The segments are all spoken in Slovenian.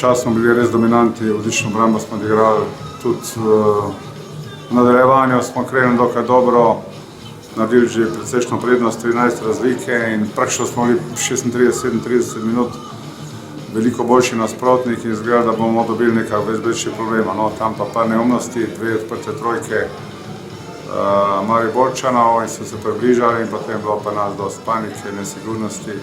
čas smo bili res dominanti, odlično obrambo smo odigrali, tudi v nadaljevanju smo krenili dokaj dobro, naredili že precejšno prednost, 13 razlike in praktično smo bili 36-37 minut veliko boljši nasprotnik in izgleda, da bomo dobili nekaj večjih problema. No, tam pa par neumnosti, dve odprte trojke Mariborčanov in so se približali in potem bilo pa nas dosti panike, nesigurnosti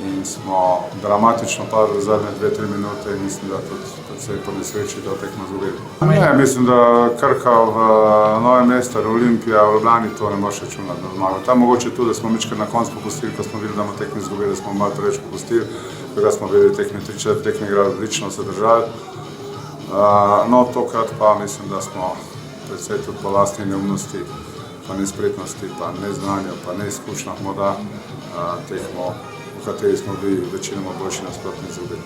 in smo dramatično padli v zadnje 2-3 minute in mislim, da tudi predvsej po nesreči to tekmo izgubili. Ne, mislim, da Krka v Novem mestu, Olimpija v Ljubljani to ne moreš računati na zmago. Tam mogoče tudi, da smo mičkrat na koncu popustili, ko smo videli, da bomo tekmo izgubili, da smo malo preveč popustili, tega smo bili tekme igrali odlično, se držali. No, tokrat pa mislim, da smo predvsej tudi po lastni neumnosti, pa nespretnosti, pa neznanju, pa neizkušnjah morda tekmo, v kateri smo bili večinoma boljši nasprotni izgubili.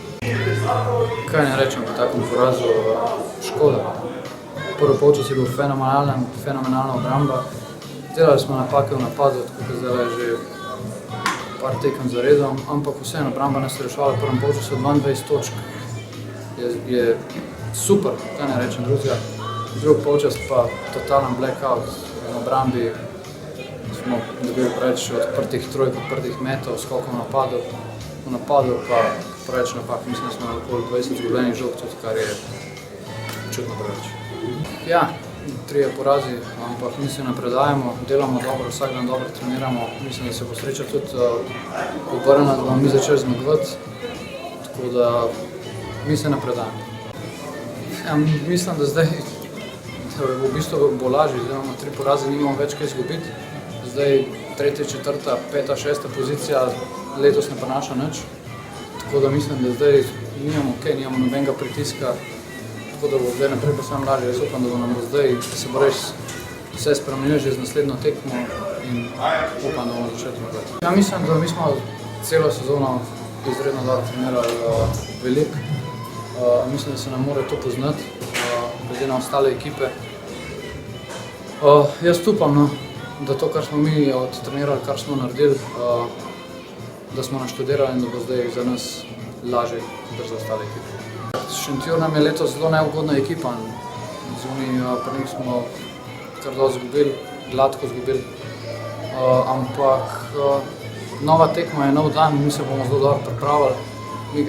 Kaj ne rečem po takem porazu, škoda. Prvi polčas je bil fenomenalna obramba. Delali smo napake v napadu, tako da zdaj je že par tekem zaredom, ampak vseeno obramba nas je reševala v prvem polčasu 22 točk. Je super, kaj ne rečem drugega. Drugi polčas pa totalen blackout v obrambi. Smo dobili preveč odprtih trojk, odprtih metov, skokov v napadu pa preveč napak. Mislim, da smo okoli 20 izgubljenih žog, tudi kar je čudno preveč. Ja, 3 porazi, ampak mi se ne predajemo, delamo dobro, vsak dan dobro treniramo. Mislim, da se bo sreča tudi obrnila, da bomo mi začeli zmagovati, tako da mi se ne predajemo. Ja, mislim, da zdaj v bistvu bo lažje, zdaj imamo 3 poraze, nimamo več kaj izgubiti. Zdaj 3., 4., 5., 6. pozicija letos ne prinaša nič, tako da mislim, da zdaj nimamo nobenega pritiska, tako da bo zdaj naprej pa samo lažje. Jaz upam, da bo nam zdaj, da se bo res vse spremenilo že z naslednjo tekmo in upam, da bomo začeli zmagovati. Ja, mislim, da mi smo celo sezono izredno dobro trenirali veliko. Mislim, da se nam mora to poznati, glede na ostale ekipe. Jaz upam, no, da to, kar smo mi odtrenirali, kar smo naredili, da smo naštudirali in da bo zdaj za nas lažje kot za ostale ekipe. Šentjur nam je letos zelo neugodna ekipa. Zunaj pri njih smo kar dosti izgubili, gladko izgubili. Ampak nova tekma je nov dan, mi se bomo zelo dobro pripravili. Mi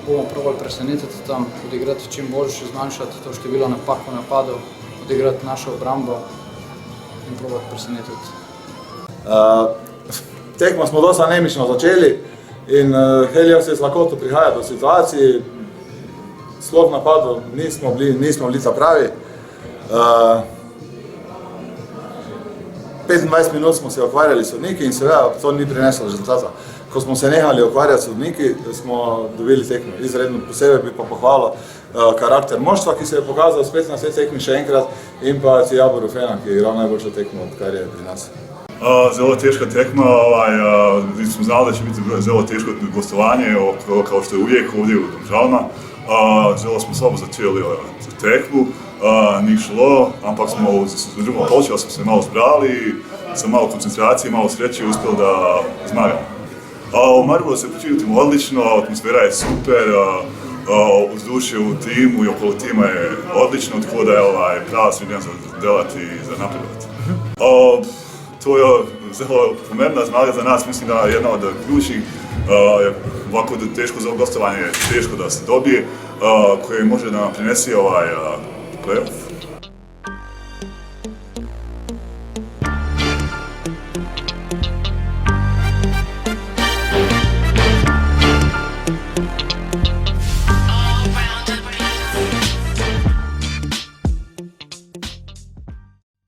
bomo probali presenetiti tam, odigrati čim boljše, zmanjšati to število napak v napadu, odigrati našo obrambo in probati presenetiti. Tekmo smo dosta anemično začeli in Helios je z lakoto prihaja do situacij. Slov napadu nismo bili pravi. 25 minut smo se ukvarjali s sodniki in seveda to ni prineslo rezultata. Ko smo se nehali ukvarjati s sodniki, smo dobili tekmo. Izredno posebej bi pa pohvalil karakter moštva, ki se je pokazal spet na vse tekmi še enkrat, in pa Tijabo Rufena, ki je igral najboljšo tekmo, odkar je pri nas. Zelo težka tekma, smo znali, da će biti zelo teško gostovanje, kao što je uvijek ovdje u Domžalama. Zelo smo slabo začeli tekmu, ni šlo, ampak smo u drugom polčasu smo se malo zbrali i sa malo koncentracije, malo sreće uspjeli da zmagamo. U Mariboru se počinimo odlično, atmosfera je super, uzdušje u timu i okolo tima je odlično, tako da je prava sredina za delati i za napredovati. To je zelo pomembna zmaga za nas, mislim da je jedna od ključnih, ovako teško za gostovanje, teško da se dobije, koje može da nam prinesi play-off.